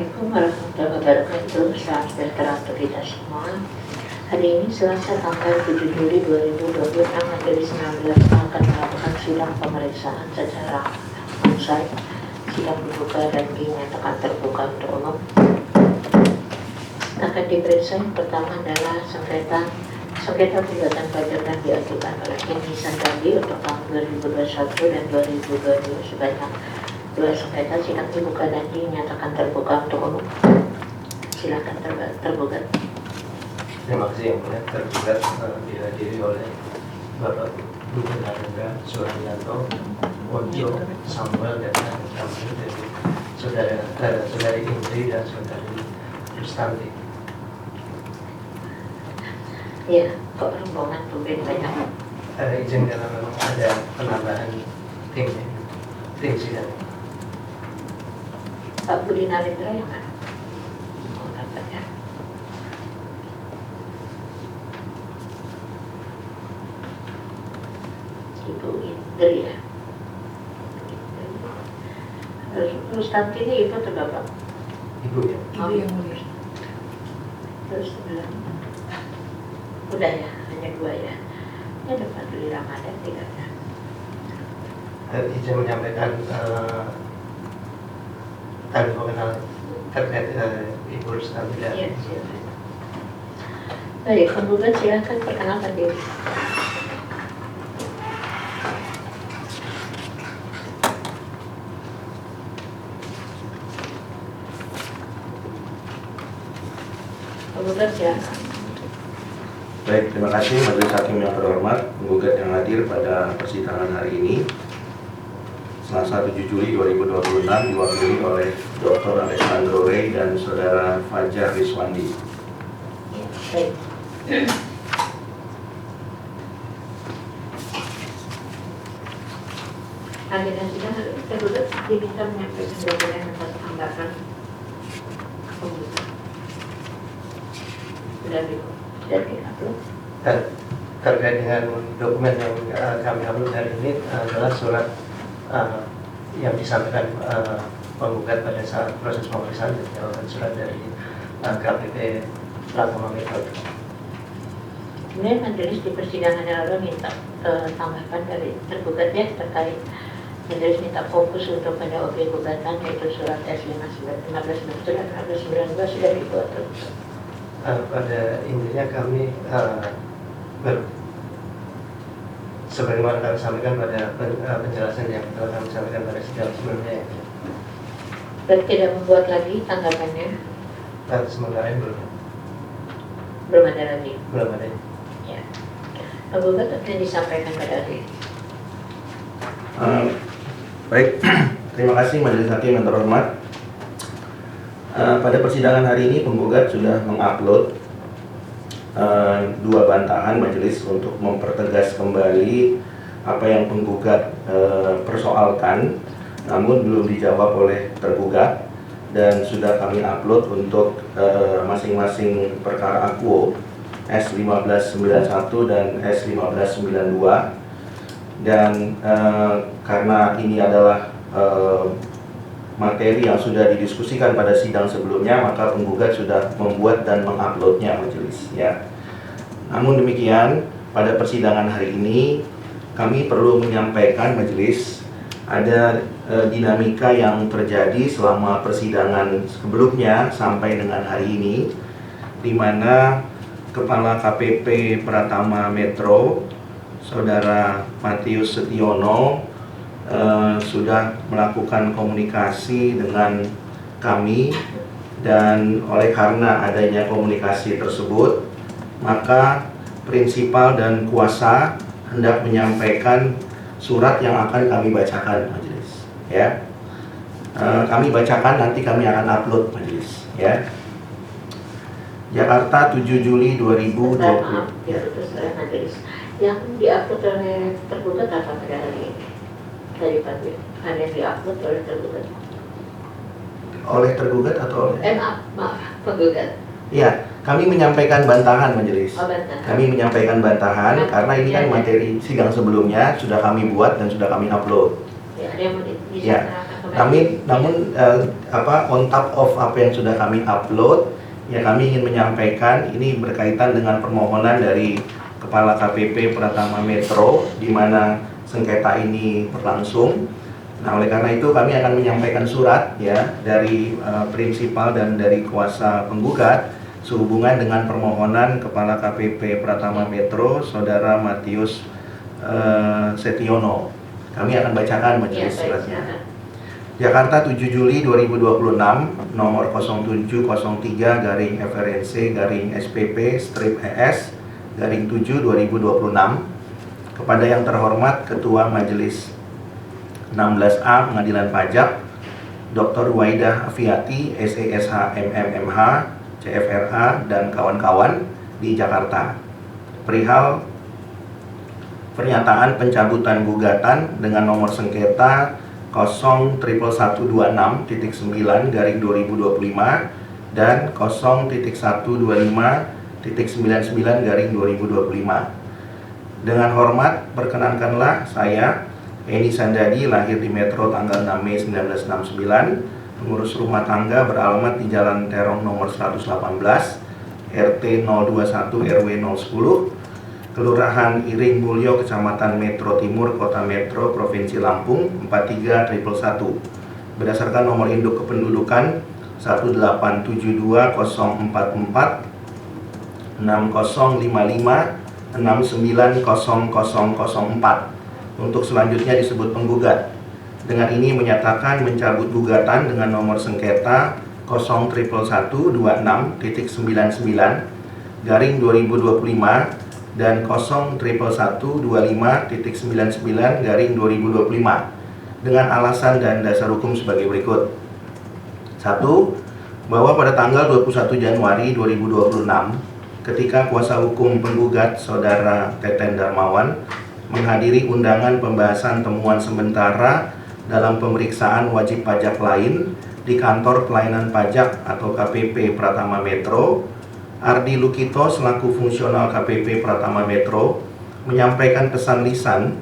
Assalamualaikum warahmatullahi wabarakatuh. Salam sejahtera untuk kita semua. Hari ini Selasa tanggal 7 Juli 2020, Majelis 19 akan melakukan sidang pemeriksaan secara onsite. Sidang dibuka dan dinyatakan terbuka untuk umum. Akan diperiksa yang pertama adalah sengketa gugatan pajak yang diajukan oleh Eni Sandagi untuk tahun 2021 dan 2022 sebanyak 2 sengketa. Sidang dibuka dan dinyatakan terbuka untuk umum. Silakan tergugat. Terima kasih yang mulia. Tergugat dihadiri oleh Bapak Gubernur Narendra Suharyanto, Ojo, Samuel, dan kami dari saudari Indri dan saudari Rustanti. Ya, kok rombongan tumben banyak? Izin karena memang ada penambahan tim sidang. Pak Budi Narendra yang mana? Oh, dapatnya. Ibu Indri ya. Rustanti ini ibu atau bapak? Ibu ya. Oh, yang mulia. Terus udah ya, hanya 2 ya. Ini ada Pak Duli Ramadan tidak ya? Izin menyampaikan tadi mengenal terkait Ibu Rustanti dan Iya, silakan. Baik, penggugat silakan perkenalkan diri. Penggugat silakan. Baik, terima kasih Majelis Hakim yang terhormat, penggugat yang hadir pada persidangan hari ini. Selasa 7 Juli 2026 diwakili oleh Dr. Alessandro Rey dan Saudara Fajar Rizwandi. Ya, baik. Agenda sidang tergugat diminta menyampaikan dokumen atas anggapan penggugat. Sudah di-upload. Dan terkait dengan dokumen yang kami upload hari ini adalah surat yang disampaikan penggugat pada saat proses pemeriksaan, dan surat dari KPP Pratama Metro. Kemudian majelis di persidangan yang lalu minta tanggapan dari tergugat ya terkait majelis minta fokus untuk pada objek gugatan yaitu surat S1592 dan 1592 sudah dibuat. Pada intinya kami sebagaimana kami sampaikan pada penjelasan yang telah kami sampaikan pada sidang sebelumnya. Berarti tidak membuat lagi tanggapannya? Dan sementara ini Belum ada lagi? belum ada. Ya. Penggugat apa yang disampaikan pada hari ini? Baik, terima kasih Majelis Hakim yang terhormat. Pada persidangan hari ini penggugat sudah mengupload 2 bantahan majelis untuk mempertegas kembali apa yang penggugat persoalkan, namun belum dijawab oleh tergugat, dan sudah kami upload untuk masing-masing perkara akuo S1591 dan S1592. Dan karena ini adalah materi yang sudah didiskusikan pada sidang sebelumnya, maka penggugat sudah membuat dan menguploadnya majelis ya. Namun demikian, pada persidangan hari ini kami perlu menyampaikan majelis ada dinamika yang terjadi selama persidangan sebelumnya sampai dengan hari ini, di mana Kepala KPP Pratama Metro Saudara Matius Setiono sudah melakukan komunikasi dengan kami, dan oleh karena adanya komunikasi tersebut maka prinsipal dan kuasa hendak menyampaikan surat yang akan kami bacakan majelis ya. Kami bacakan, nanti kami akan upload majelis ya. Jakarta 7 Juli 2020. Maaf, ya terus oleh majelis. Yang diupload oleh tergugat apa pada hari ini? Dari pagi ada yang diupload oleh tergugat. Oleh tergugat atau oleh? Maaf, penggugat. Iya, kami menyampaikan bantahan majelis. Oh, bantahan. Kami menyampaikan bantahan karena ini kan materi sidang sebelumnya sudah kami buat dan sudah kami upload. Ya, ada yang mau Ya. disampaikan ke namun on top of apa yang sudah kami upload, ya kami ingin menyampaikan ini berkaitan dengan permohonan dari Kepala KPP Pratama Metro di mana sengketa ini berlangsung. Nah, oleh karena itu kami akan menyampaikan surat ya dari prinsipal dan dari kuasa penggugat sehubungan dengan permohonan Kepala KPP Pratama Metro, Saudara Matius Setiono. Kami akan bacakan majelis suratnya. Jakarta 7 Juli 2026, nomor 0703-FRNC-SPP-ES-7 2026. Kepada yang terhormat Ketua Majelis 16A Pengadilan Pajak, Dr. Waidah Afiati, SESH MMMH, CFRA, dan kawan-kawan di Jakarta. Perihal pernyataan pencabutan gugatan dengan nomor sengketa 0.126.9/2025 dan 0.125.99/2025. Dengan hormat, perkenankanlah saya, Eni Sandadi, lahir di Metro tanggal 6 Mei 1969, pengurus rumah tangga beralamat di Jalan Terong nomor 118, RT 021 RW 010, Kelurahan Iring Mulyo, Kecamatan Metro Timur, Kota Metro, Provinsi Lampung 43111. Berdasarkan nomor induk kependudukan 18720446055690004. Untuk selanjutnya disebut penggugat. Dengan ini menyatakan mencabut gugatan dengan nomor sengketa 0.111.99/2025 dan 0.11125.99/2025 dengan alasan dan dasar hukum sebagai berikut. 1. Bahwa pada tanggal 21 Januari 2026 ketika kuasa hukum penggugat Saudara Teten Darmawan menghadiri undangan pembahasan temuan sementara dalam pemeriksaan wajib pajak lain di Kantor Pelayanan Pajak atau KPP Pratama Metro, Ardi Lukito selaku fungsional KPP Pratama Metro menyampaikan pesan lisan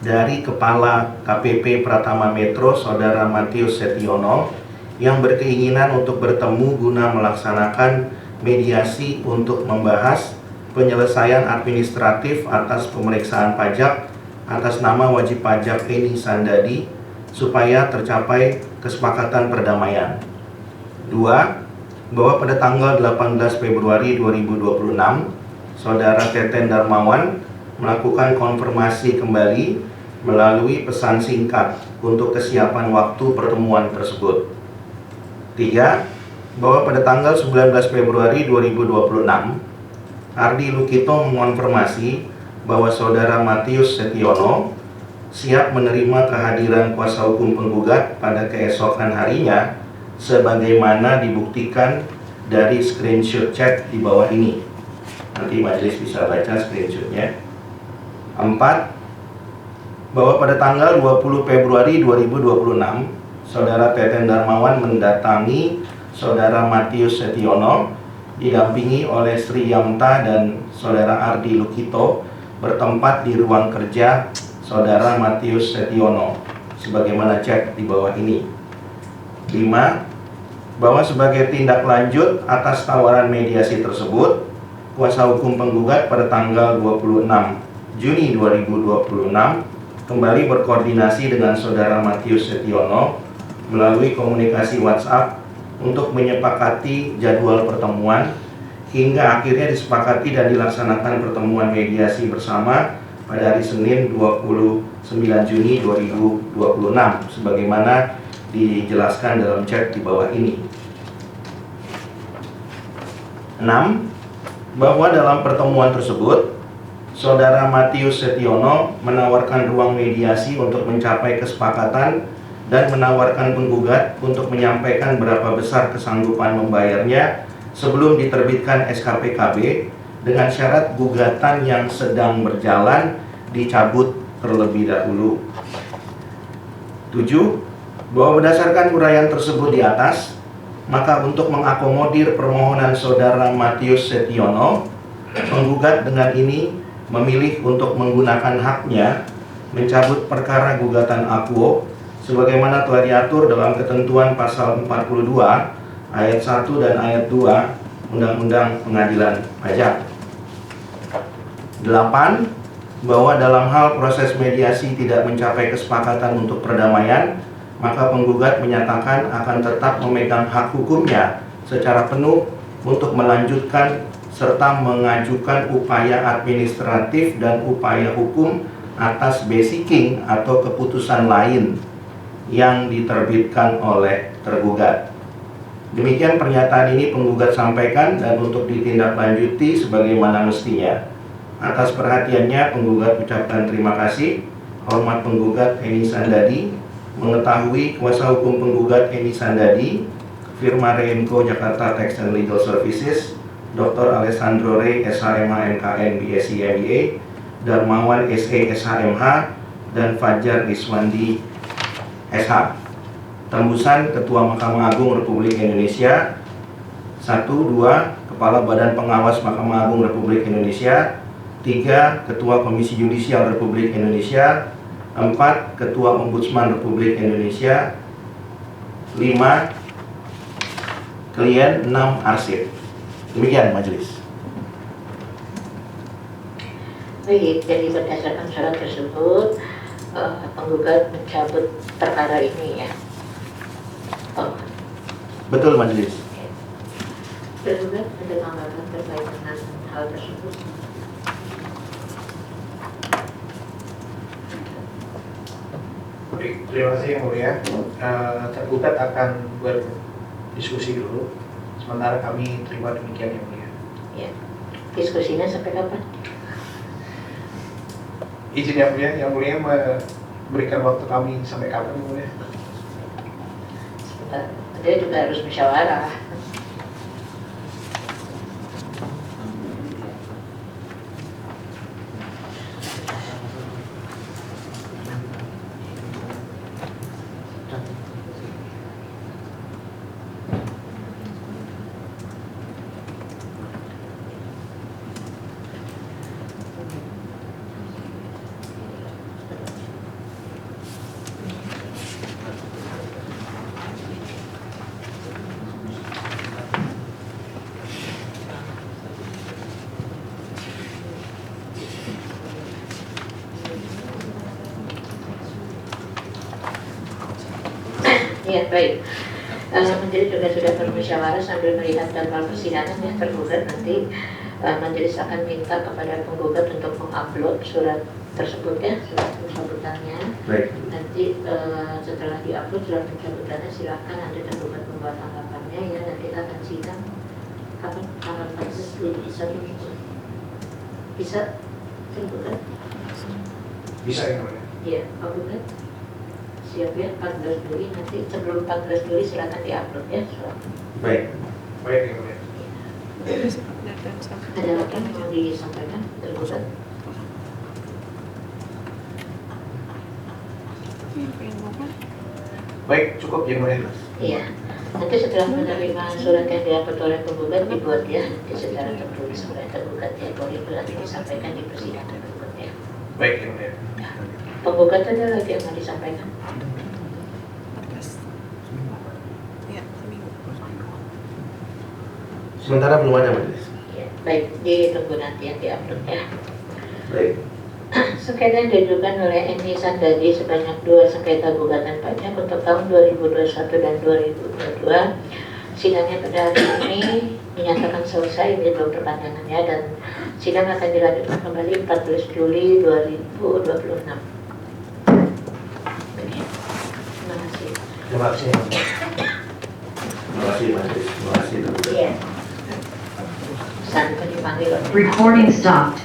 dari Kepala KPP Pratama Metro Saudara Matius Setiono yang berkeinginan untuk bertemu guna melaksanakan mediasi untuk membahas penyelesaian administratif atas pemeriksaan pajak atas nama wajib pajak Eni Sandadi supaya tercapai kesepakatan perdamaian. 2. Bahwa pada tanggal 18 Februari 2026, Saudara Teten Darmawan melakukan konfirmasi kembali melalui pesan singkat untuk kesiapan waktu pertemuan tersebut. 3. Bahwa pada tanggal 19 Februari 2026, Ardi Lukito mengonfirmasi bahwa Saudara Matius Setiono siap menerima kehadiran kuasa hukum penggugat pada keesokan harinya sebagaimana dibuktikan dari screenshot chat di bawah ini. Nanti majelis bisa baca screenshotnya. 4. Bahwa pada tanggal 20 Februari 2026, Saudara Teten Darmawan mendatangi Saudara Matius Setiono didampingi oleh Sri Yamta dan Saudara Ardi Lukito bertempat di ruang kerja Saudara Matius Setiono sebagaimana chat di bawah ini. 5. Bahwa sebagai tindak lanjut atas tawaran mediasi tersebut, kuasa hukum penggugat pada tanggal 26 Juni 2026 kembali berkoordinasi dengan Saudara Matius Setiono melalui komunikasi WhatsApp untuk menyepakati jadwal pertemuan hingga akhirnya disepakati dan dilaksanakan pertemuan mediasi bersama pada hari Senin 29 Juni 2026 sebagaimana dijelaskan dalam chat di bawah ini. 6. Bahwa dalam pertemuan tersebut Saudara Matius Setiono menawarkan ruang mediasi untuk mencapai kesepakatan dan menawarkan penggugat untuk menyampaikan berapa besar kesanggupan membayarnya sebelum diterbitkan SKPKB dengan syarat gugatan yang sedang berjalan dicabut terlebih dahulu. 7. Bahwa berdasarkan uraian tersebut di atas, maka untuk mengakomodir permohonan Saudara Matius Setiono, penggugat dengan ini memilih untuk menggunakan haknya mencabut perkara gugatan akuo sebagaimana telah diatur dalam ketentuan pasal 42 ayat 1 dan ayat 2 Undang-Undang Pengadilan Pajak. 8. Bahwa dalam hal proses mediasi tidak mencapai kesepakatan untuk perdamaian, maka penggugat menyatakan akan tetap memegang hak hukumnya secara penuh untuk melanjutkan serta mengajukan upaya administratif dan upaya hukum atas basiking atau keputusan lain yang diterbitkan oleh tergugat. Demikian pernyataan ini penggugat sampaikan dan untuk ditindaklanjuti sebagaimana mestinya. Atas perhatiannya, penggugat ucapkan terima kasih. Hormat penggugat Eni Sandadi. Mengetahui kuasa hukum penggugat Eni Sandadi, firma Remco Jakarta Tax and Legal Services, Dr. Alessandro Rey, SHMH MKN BSc MBA, Darmawan SE SHMH, dan Fajar Iswandi SH. Tembusan Ketua Mahkamah Agung Republik Indonesia. 1, 2. Kepala Badan Pengawas Mahkamah Agung Republik Indonesia. 3. Ketua Komisi Yudisial Republik Indonesia. 4. Ketua Ombudsman Republik Indonesia. 5. Klien. 6. Arsip. Demikian majelis. Baik, jadi berdasarkan syarat tersebut, penggugat mencabut perkara ini ya. Betul majelis. Tergugat ada tanggapan terkait dengan hal tersebut? Baik, terima kasih Yang Mulia. Tergugat akan berdiskusi dulu, sementara kami terima demikian Yang Mulia. Ya, diskusinya sampai kapan? Izin Yang Mulia memberikan waktu kami sampai kapan Yang Mulia? Sebentar, dia juga harus musyawarah. Ya, baik. Majelis juga sudah bermusyawarah sambil melihat jadwal persidangan yang tergugat nanti. Majelis akan minta kepada penggugat untuk mengupload surat tersebut ya, surat pencabutannya. Baik. Nanti setelah diupload surat pencabutannya, silakan nanti tergugat membuat tanggapannya ya. Nanti akan sidang kapan? Tanggal 14 Juli bisa tergugat? Bisa Yang Mulia. Iya, penggugat. Siap ya, 14 Juli nanti sebelum 14 Juli silakan diupload ya surat. Baik. Baik Yang Mulia. Ada lagi yang mau disampaikan tergugat? Baik, cukup Yang Mulia. Iya. Nanti setelah menerima surat yang diupload oleh penggugat dibuat ya secara tertulis oleh tergugat ya, boleh nanti disampaikan di persidangan berikutnya. Baik Yang Mulia. Penggugat ada lagi yang mau disampaikan? Sementara belum ada majelis. Ya, baik, ditunggu nanti yang diupload ya. Baik. Sengketa yang diajukan oleh Eni Sandadi sebanyak 2 sengketa gugatan pajak untuk tahun 2021 dan 2022. Sidangnya pada hari ini dinyatakan selesai, ini belum perpanjangannya, dan sidang akan dilanjutkan kembali 14 Juli 2026. Terima kasih. Terima kasih. Terima kasih majelis. Terima kasih tergugat. Iya. Sampai dipanggil oleh Recording stopped.